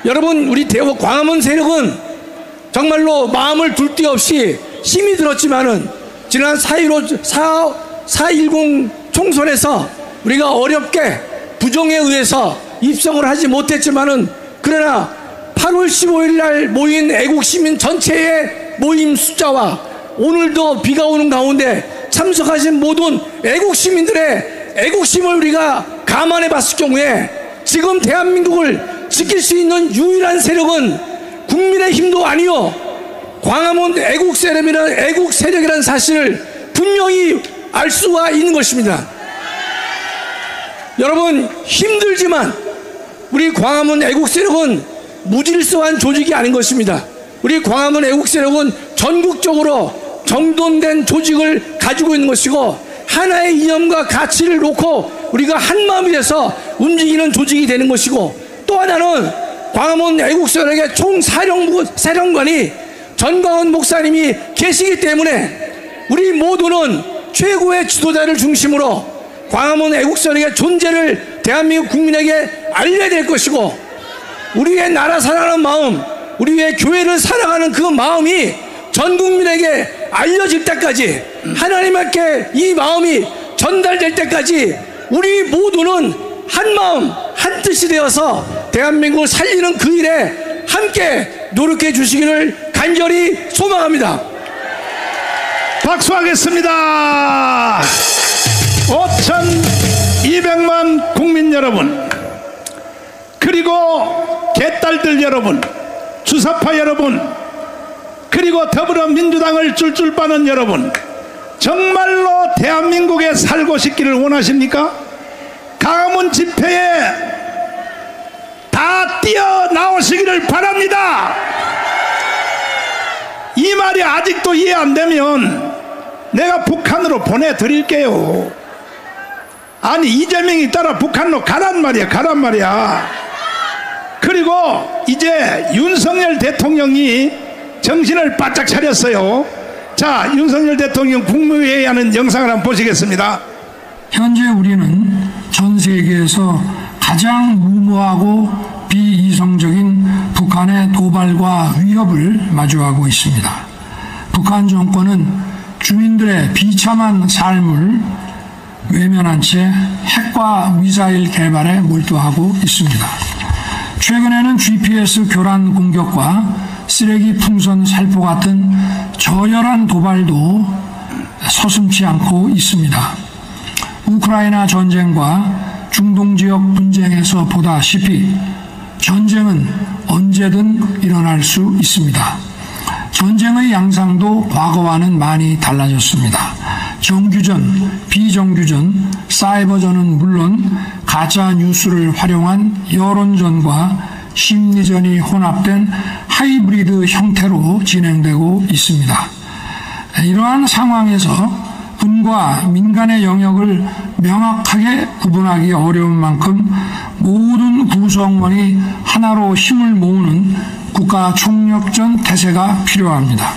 여러분 우리 광화문 세력은 정말로 마음을 둘 데 없이 힘이 들었지만은 지난 4.10 총선에서 우리가 어렵게 부정에 의해서 입성을 하지 못했지만은 그러나 8월 15일 날 모인 애국시민 전체의 모임 숫자와 오늘도 비가 오는 가운데 참석하신 모든 애국시민들의 애국심을 우리가 감안해 봤을 경우에 지금 대한민국을 지킬 수 있는 유일한 세력은 국민의힘도 아니요 광화문 애국 세력이라는 사실을 분명히 알 수가 있는 것입니다. 여러분 힘들지만 우리 광화문 애국 세력은 무질서한 조직이 아닌 것입니다. 우리 광화문 애국 세력은 전국적으로 정돈된 조직을 가지고 있는 것이고 하나의 이념과 가치를 놓고 우리가 한마음이 돼서 움직이는 조직이 되는 것이고 또 하나는 광화문 애국세력의 총사령관이 전광훈 목사님이 계시기 때문에 우리 모두는 최고의 지도자를 중심으로 광화문 애국세력의 존재를 대한민국 국민에게 알려야 될 것이고 우리의 나라 사랑하는 마음, 우리의 교회를 사랑하는 그 마음이 전 국민에게 알려질 때까지 하나님께 이 마음이 전달될 때까지 우리 모두는 한 마음 한 뜻이 되어서 대한민국을 살리는 그 일에 함께 노력해 주시기를 간절히 소망합니다. 박수하겠습니다. 5,200만 국민 여러분, 그리고 개딸들 여러분, 주사파 여러분, 그리고 더불어민주당을 쫄쫄 빠는 여러분, 정말로 대한민국에 살고 싶기를 원하십니까? 광화문 집회에 다 뛰어나오시기를 바랍니다. 이 말이 아직도 이해 안 되면 내가 북한으로 보내드릴게요. 아니 이재명이 따라 북한으로 가란 말이야, 가란 말이야. 그리고 이제 윤석열 대통령이 정신을 바짝 차렸어요. 자, 윤석열 대통령 국무회의 하는 영상을 한번 보시겠습니다. 현재 우리는 전 세계에서 가장 무모하고 비이성적인 북한의 도발과 위협을 마주하고 있습니다. 북한 정권은 주민들의 비참한 삶을 외면한 채 핵과 미사일 개발에 몰두하고 있습니다. 최근에는 GPS 교란 공격과 쓰레기 풍선 살포 같은 저열한 도발도 서슴지 않고 있습니다. 우크라이나 전쟁과 중동 지역 분쟁에서 보다시피 전쟁은 언제든 일어날 수 있습니다. 전쟁의 양상도 과거와는 많이 달라졌습니다. 정규전, 비정규전, 사이버전은 물론 가짜 뉴스를 활용한 여론전과 심리전이 혼합된 하이브리드 형태로 진행되고 있습니다. 이러한 상황에서 군과 민간의 영역을 명확하게 구분하기 어려운 만큼 모든 구성원이 하나로 힘을 모으는 국가 총력전 태세가 필요합니다.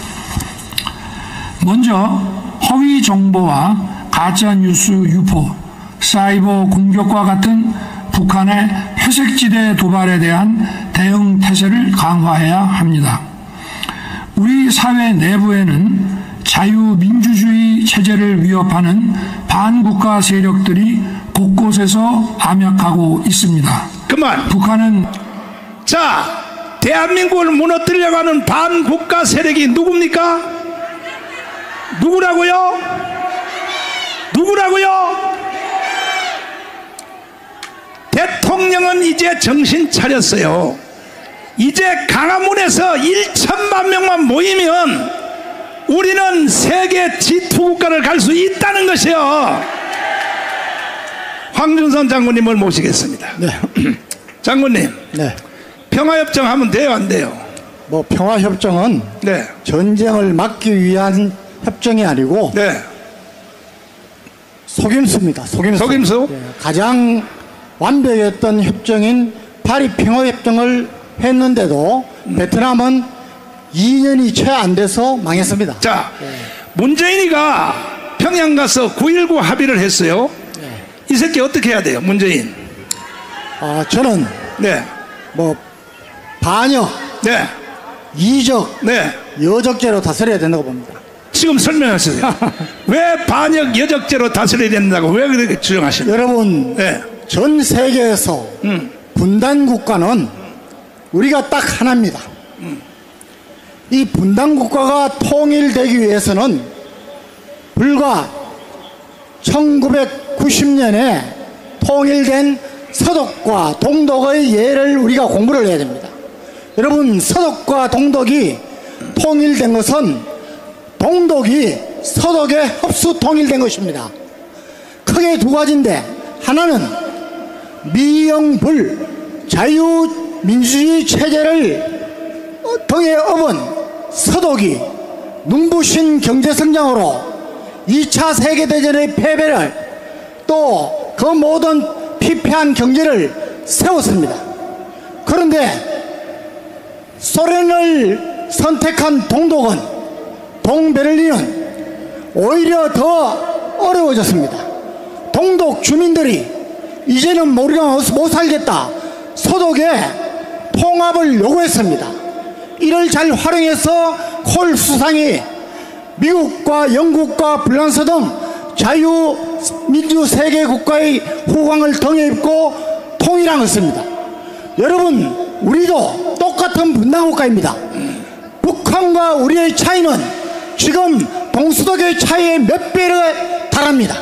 먼저 허위 정보와 가짜 뉴스 유포, 사이버 공격과 같은 북한의 회색지대 도발에 대한 대응 태세를 강화해야 합니다. 우리 사회 내부에는 자유민주주의 체제를 위협하는 반국가 세력들이 곳곳에서 암약하고 있습니다. 그만. 북한은 자, 대한민국을 무너뜨리려고 하는 반국가 세력이 누굽니까? 누구라고요? 누구라고요? 대통령은 이제 정신 차렸어요. 이제 광화문에서 1천만 명만 모이면 우리는 세계 G2 국가를 갈 수 있다는 것이요. 황준선 장군님을 모시겠습니다. 네. 장군님, 네. 평화협정 하면 돼요, 안 돼요? 뭐 평화협정은 네. 전쟁을 막기 위한 협정이 아니고 네. 속임수입니다. 속임수. 속임수? 예, 가장 완벽했던 협정인 파리 평화협정을 했는데도 베트남은 2년이 채 안 돼서 망했습니다. 자, 문재인이가 평양 가서 9.19 합의를 했어요. 이 새끼 어떻게 해야 돼요, 문재인? 저는 네. 뭐 반역, 네. 이적, 네. 여적죄로 다스려야 된다고 봅니다. 지금 설명하세요. 왜 반역 여적죄로 다스려야 된다고 왜 그렇게 주장하십니까? 여러분, 네. 전 세계에서 분단 국가는 우리가 딱 하나입니다. 이 분단 국가가 통일되기 위해서는 불과 1990년에 통일된 서독과 동독의 예를 우리가 공부를 해야 됩니다. 여러분, 서독과 동독이 통일된 것은 동독이 서독에 흡수 통일된 것입니다. 크게 두 가지인데, 하나는 미영불 자유민주주의 체제를 등에 업은 서독이 눈부신 경제성장으로 2차 세계대전의 패배를 또 그 모든 피폐한 경제를 세웠습니다. 그런데 소련을 선택한 동독은, 동베를린은 오히려 더 어려워졌습니다. 동독 주민들이 이제는 우리가 못 살겠다, 서독에 통합을 요구했습니다. 이를 잘 활용해서 콜 수상이 미국과 영국과 프랑스 등 자유민주 세계 국가의 후광을 등에 입고 통일한 것입니다. 여러분, 우리도 똑같은 분단국가입니다. 북한과 우리의 차이는 지금 동서독의 차이의 몇 배에 달합니다.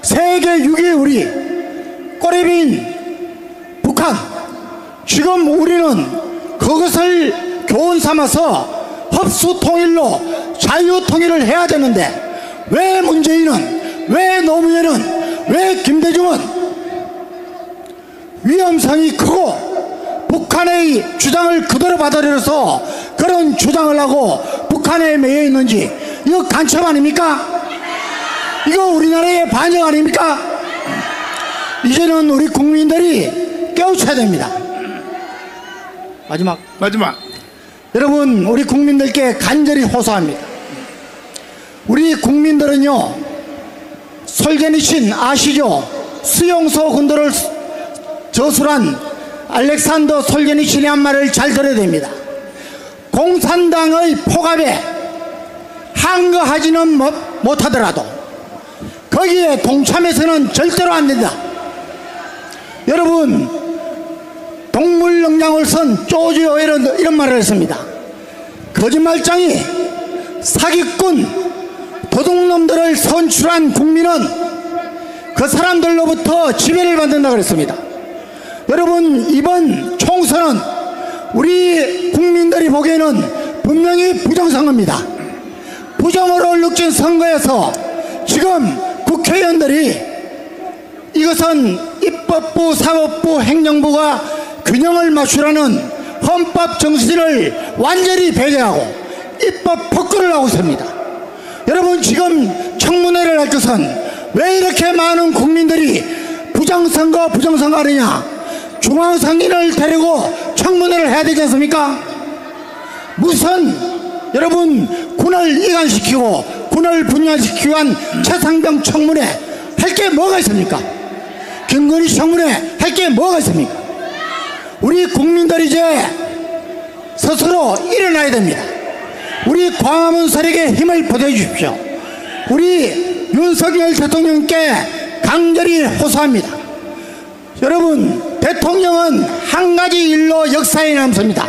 세계 6위 우리 꼬리빈 북한, 지금 우리는 그것을 교훈 삼아서 흡수 통일로 자유 통일을 해야 되는데, 왜 문재인은, 왜 노무현은, 왜 김대중은 위험성이 크고 북한의 주장을 그대로 받아들여서 그런 주장을 하고 북한에 매여 있는지, 이거 간첩 아닙니까? 이거 우리나라의 반역 아닙니까? 이제는 우리 국민들이 깨우쳐야 됩니다. 마지막 여러분, 우리 국민들께 간절히 호소합니다. 우리 국민들은요, 솔제니친 아시죠? 수용소 군도를 저술한 알렉산더 솔제니친이 한 말을 잘 들어야 됩니다. 공산당의 폭압에 항거하지는 못하더라도 거기에 동참해서는 절대로 안 된다. 여러분, 동물농장을 선 조지 오웰은 이런 말을 했습니다. 거짓말장이, 사기꾼, 도둑놈들을 선출한 국민은 그 사람들로부터 지배를 받는다 그랬습니다. 여러분, 이번 총선은 우리 국민들이 보기에는 분명히 부정선거입니다. 부정으로 얽힌 선거에서 지금 국회의원들이 이것은 입법부, 사법부, 행정부가 균형을 맞추라는 헌법 정신을 완전히 배제하고 입법 폭거를 하고 있습니다. 여러분, 지금 청문회를 할 것은 왜 이렇게 많은 국민들이 부정선거 하느냐? 중앙선관위를 데리고 청문회를 해야 되지 않습니까? 무슨, 여러분, 군을 이관시키고 군을 분열시키기 위한 최상병 청문회 할 게 뭐가 있습니까? 김건희 청문회 할 게 뭐가 있습니까? 우리 국민들이 이제 스스로 일어나야 됩니다. 우리 광화문 세력에 힘을 보태주십시오. 우리 윤석열 대통령께 강렬히 호소합니다. 여러분, 대통령은 한 가지 일로 역사에 남습니다.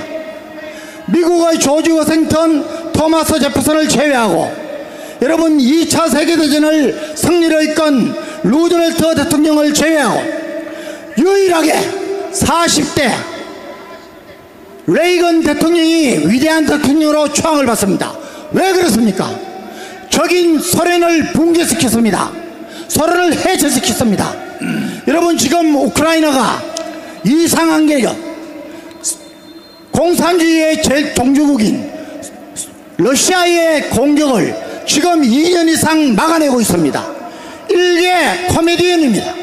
미국의 조지 워싱턴, 토마스 제퍼슨을 제외하고, 여러분, 2차 세계대전을 승리로 이끈 루즈벨트 대통령을 제외하고 유일하게 40대 레이건 대통령이 위대한 대통령으로 초항을 받습니다. 왜 그렇습니까? 적인 소련을 붕괴시켰습니다. 소련을 해체시켰습니다. 여러분, 지금 우크라이나가 이상한 게 공산주의의 제종주국인 러시아의 공격을 지금 2년 이상 막아내고 있습니다. 일개 코미디언입니다.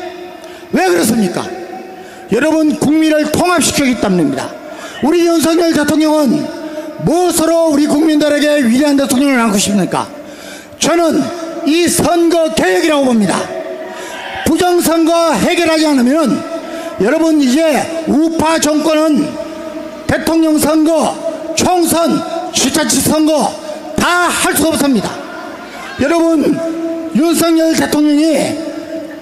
왜 그렇습니까? 여러분, 국민을 통합시키기 때문입니다. 우리 윤석열 대통령은 무엇으로 우리 국민들에게 위대한 대통령을 낳고 싶습니까? 저는 이 선거 개혁이라고 봅니다. 부정선거 해결하지 않으면 여러분, 이제 우파 정권은 대통령 선거, 총선, 주자치 선거 다 할 수 없습니다. 여러분, 윤석열 대통령이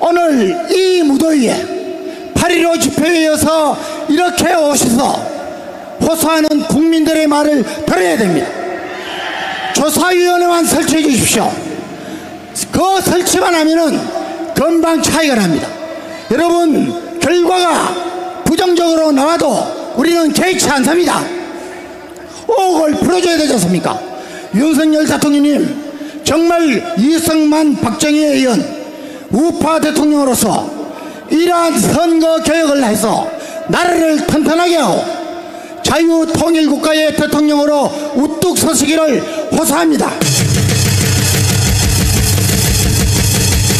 오늘 이 무더위에 8.15 집회에 이어서 이렇게 오셔서 호소하는 국민들의 말을 들어야 됩니다. 조사위원회만 설치해 주십시오. 그 설치만 하면은 금방 차이가 납니다. 여러분, 결과가 부정적으로 나와도 우리는 개의치 않습니다. 의혹을 풀어줘야 되지 않습니까? 윤석열 대통령님, 정말 이승만 박정희에 이은 우파 대통령으로서 이러한 선거 개혁을 해서 나라를 튼튼하게 하고 자유통일국가의 대통령으로 우뚝 서시기를 호소합니다.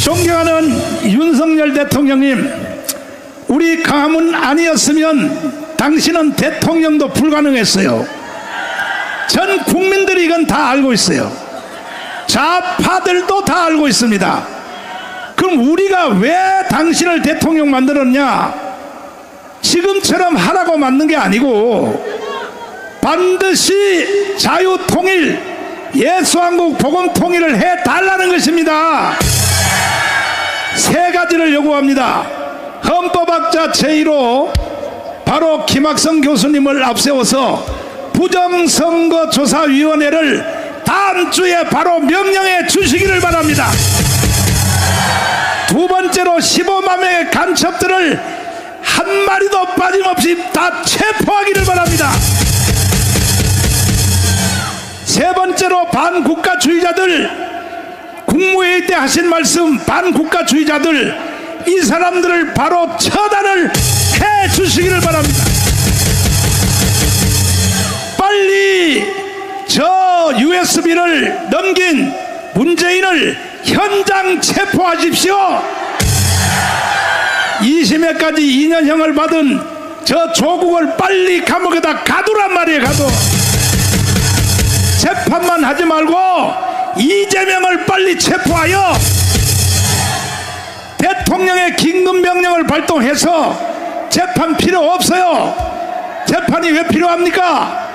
존경하는 윤석열 대통령님, 우리 가문 아니었으면 당신은 대통령도 불가능했어요. 전 국민들이 이건 다 알고 있어요. 좌파들도 다 알고 있습니다. 그럼 우리가 왜 당신을 대통령 만들었냐? 지금처럼 하라고 만든 게 아니고 반드시 자유통일, 예수한국 복음통일을 해달라는 것입니다. 세 가지를 요구합니다. 헌법학자 제1호 바로 김학성 교수님을 앞세워서 부정선거조사위원회를 다음 주에 바로 명령해 주시기를 바랍니다. 두 번째로 15만 명의 간첩들을 한 마리도 빠짐없이 다 체포하기를 바랍니다. 세 번째로 반국가주의자들, 국무회의 때 하신 말씀, 반국가주의자들, 이 사람들을 바로 처단을 해 주시기를 바랍니다. 빨리 저 USB를 넘긴 문재인을 현장 체포하십시오. 20회까지 2년형을 받은 저 조국을 빨리 감옥에다 가두란 말이에요. 가둬. 재판만 하지 말고 이재명을 빨리 체포하여 대통령의 긴급명령을 발동해서 재판 필요 없어요. 재판이 왜 필요합니까?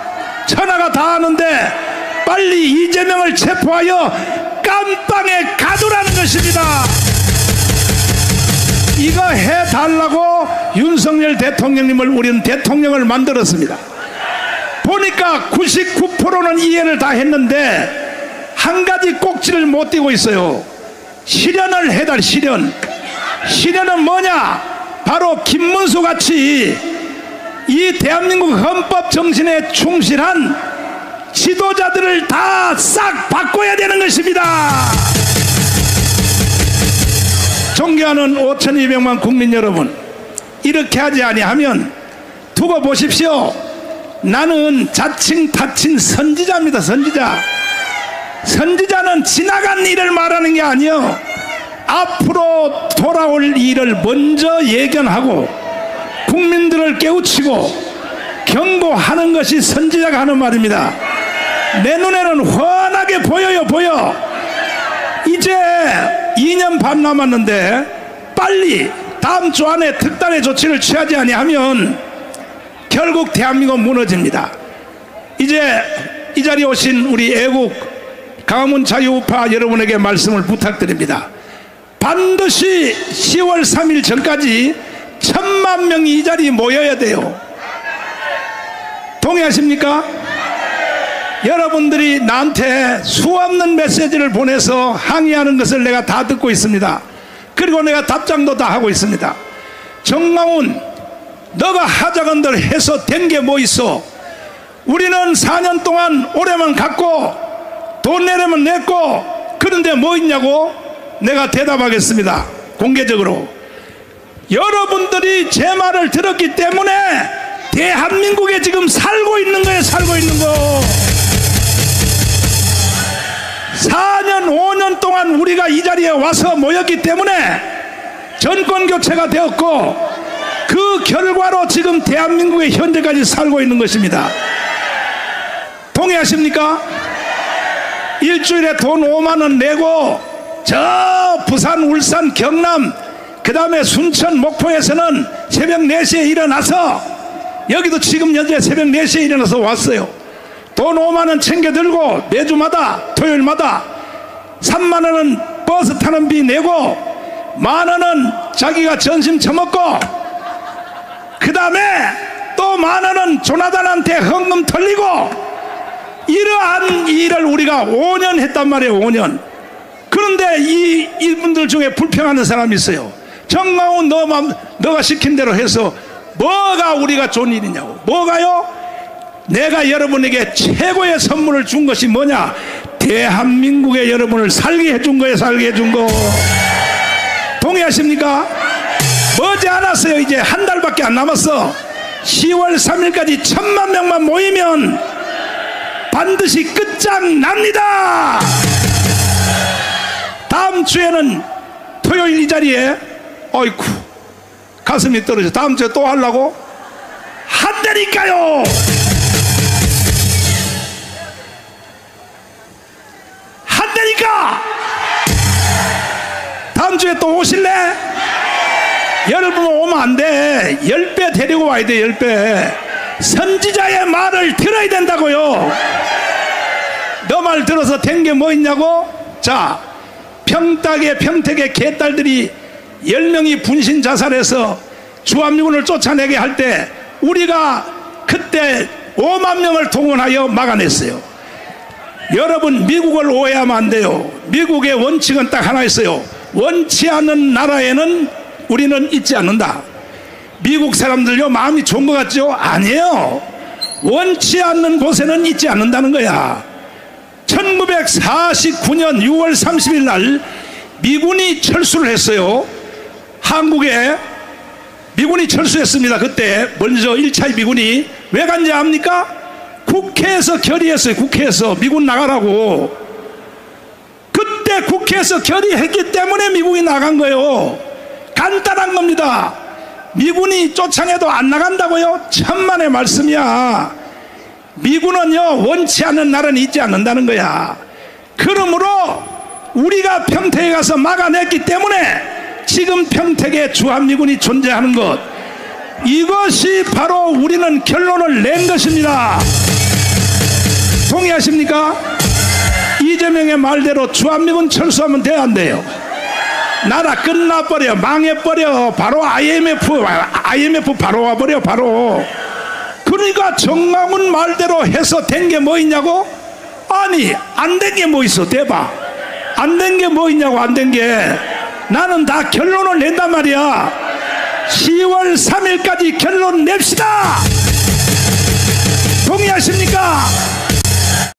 천하가 다 아는데 빨리 이재명을 체포하여 깜빵에 가두라는 것입니다. 이거 해달라고 윤석열 대통령님을 우리는 대통령을 만들었습니다. 보니까 99%는 이해를 다 했는데 한 가지 꼭지를 못 띄고 있어요. 실현을 해달. 실현은 뭐냐? 바로 김문수 같이 이 대한민국 헌법 정신에 충실한 지도자들을 다 싹 바꿔야 되는 것입니다. 존경하는 5,200만 국민 여러분, 이렇게 하지 아니하면 두고 보십시오. 나는 자칭 타칭 선지자입니다. 선지자는 지나간 일을 말하는 게 아니요, 앞으로 돌아올 일을 먼저 예견하고 국민들을 깨우치고 경고하는 것이 선지자가 하는 말입니다. 내 눈에는 훤하게 보여. 이제 2년 반 남았는데 빨리 다음 주 안에 특단의 조치를 취하지 아니하면 결국 대한민국은 무너집니다. 이제 이 자리에 오신 우리 애국 강화문 자유우파 여러분에게 말씀을 부탁드립니다. 반드시 10월 3일 전까지 1,000만 명이 이 자리에 모여야 돼요. 동의하십니까? 여러분들이 나한테 수없는 메시지를 보내서 항의하는 것을 내가 다 듣고 있습니다. 그리고 내가 답장도 다 하고 있습니다. 정강훈, 너가 하자건 대로 해서 된 게 뭐 있어? 우리는 4년 동안 올해만 갖고 돈 내려면 냈고, 그런데 뭐 있냐고? 내가 대답하겠습니다. 공개적으로. 여러분들이 제 말을 들었기 때문에 대한민국에 지금 살고 있는 거예요. 살고 있는 거. 4년 5년 동안 우리가 이 자리에 와서 모였기 때문에 정권 교체가 되었고, 그 결과로 지금 대한민국에 현재까지 살고 있는 것입니다. 동의하십니까? 일주일에 돈 5만 원 내고 저 부산, 울산, 경남, 그 다음에 순천, 목포에서는 새벽 4시에 일어나서 여기도 지금 현재 새벽 4시에 일어나서 왔어요. 돈 5만 원 챙겨 들고 매주마다 토요일마다 3만 원은 버스 타는 비 내고 1만 원은 자기가 점심 처먹고 그 다음에 또 1만 원은 조나단한테 헌금 털리고 이러한 일을 우리가 5년 했단 말이에요. 5년. 그런데 이분들 중에 불평하는 사람이 있어요. 정강훈 너가 시킨 대로 해서 뭐가 우리가 좋은 일이냐고. 뭐가요? 내가 여러분에게 최고의 선물을 준 것이 뭐냐? 대한민국의 여러분을 살게 해준 거예요. 살게 해준 거. 동의하십니까? 머지않았어요. 이제 한 달밖에 안 남았어. 10월 3일까지 1,000만 명만 모이면 반드시 끝장납니다. 다음 주에는 토요일 이 자리에 어이쿠 가슴이 떨어져. 다음 주에 또 하려고? 한다니까요. 한다니까. 다음 주에 또 오실래? 여러분 오면 안 돼. 10배 데리고 와야 돼. 10배. 선지자의 말을 들어야 된다고요. 너 말 들어서 된 게 뭐 있냐고? 자, 평택의 개딸들이 10명이 분신 자살해서 주한미군을 쫓아내게 할 때 우리가 그때 5만 명을 동원하여 막아냈어요. 여러분 미국을 오해하면 안 돼요. 미국의 원칙은 딱 하나 있어요. 원치 않는 나라에는 우리는 있지 않는다. 미국 사람들요 마음이 좋은 것 같죠? 아니에요. 원치 않는 곳에는 있지 않는다는 거야. 1949년 6월 30일 날 미군이 철수를 했어요. 한국에 미군이 철수했습니다. 그때 먼저 1차 미군이 왜 간지 압니까? 국회에서 결의했어요. 국회에서 미군 나가라고. 그때 국회에서 결의했기 때문에 미국이 나간 거예요. 간단한 겁니다. 미군이 쫓아내도 안 나간다고요? 천만의 말씀이야. 미군은요 원치 않는 나라는 있지 않는다는 거야. 그러므로 우리가 평택에 가서 막아냈기 때문에 지금 평택에 주한미군이 존재하는 것, 이것이 바로 우리는 결론을 낸 것입니다. 동의하십니까? 이재명의 말대로 주한미군 철수하면 돼야 안 돼요? 나라 끝나버려. 망해버려. 바로 IMF 바로 와버려. 바로. 그러니까 정강훈 말대로 해서 된 게 뭐 있냐고? 아니 안 된 게 뭐 있어? 대박. 안 된 게 뭐 있냐고. 안 된 게 나는 다 결론을 낸단 말이야. 10월 3일까지 결론 냅시다. 동의하십니까?